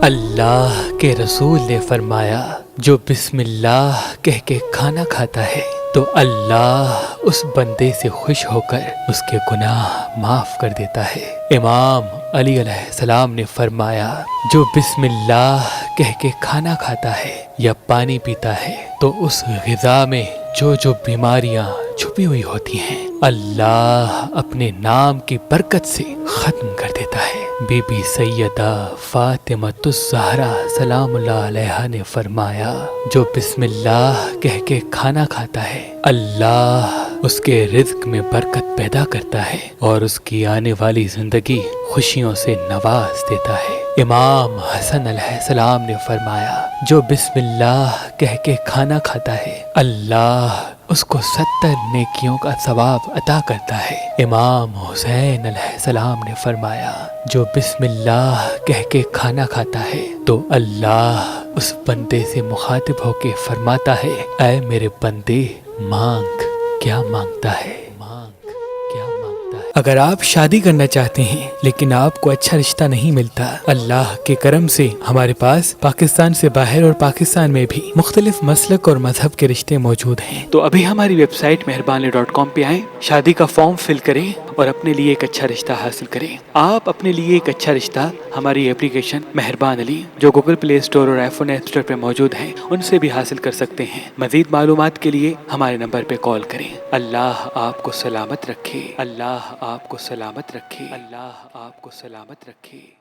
اللہ کے رسول نے فرمایا جو بسم اللہ کہہ کے کھانا کھاتا ہے تو اللہ اس بندے سے خوش ہو کر اس کے گناہ معاف کر دیتا ہے۔ امام علی علیہ السلام نے فرمایا جو بسم اللہ کہہ کے کھانا کھاتا ہے یا پانی پیتا ہے تو اس غذا میں جو بیماریاں چھپی ہوئی ہوتی ہیں اللہ اپنے نام کی برکت سے ختم کر دیتا ہے۔ بی بی سیدہ فاطمہ الزہرا سلام اللہ علیہا نے فرمایا جو بسم اللہ کہہ کے کھانا کھاتا ہے اللہ اس کے رزق میں برکت پیدا کرتا ہے اور اس کی آنے والی زندگی خوشیوں سے نواز دیتا ہے۔ امام حسن علیہ السلام نے فرمایا جو بسم اللہ کہہ کے کھانا کھاتا ہے اللہ اس کو 70 نیکیوں کا ثواب عطا کرتا ہے۔ امام حسین علیہ السلام نے فرمایا جو بسم اللہ کہہ کے کھانا کھاتا ہے تو اللہ اس بندے سے مخاطب ہو کے فرماتا ہے اے میرے بندے مانگ کیا مانگتا ہے، مانگ کیا مانگتا ہے۔ اگر آپ شادی کرنا چاہتے ہیں لیکن آپ کو اچھا رشتہ نہیں ملتا، اللہ کے کرم سے ہمارے پاس پاکستان سے باہر اور پاکستان میں بھی مختلف مسلک اور مذہب کے رشتے موجود ہیں، تو ابھی ہماری ویب سائٹ مہربانی.com پہ آئیں، شادی کا فارم فل کریں اور اپنے لیے ایک اچھا رشتہ حاصل کریں۔ آپ اپنے لیے ایک اچھا رشتہ ہماری اپلیکیشن مہربان علی جو گوگل پلے اسٹور اور آئی فون ایپ اسٹور پہ موجود ہیں ان سے بھی حاصل کر سکتے ہیں۔ مزید معلومات کے لیے ہمارے نمبر پہ کال کریں۔ اللہ آپ کو سلامت رکھے، اللہ آپ کو سلامت رکھے، اللہ آپ کو سلامت رکھے۔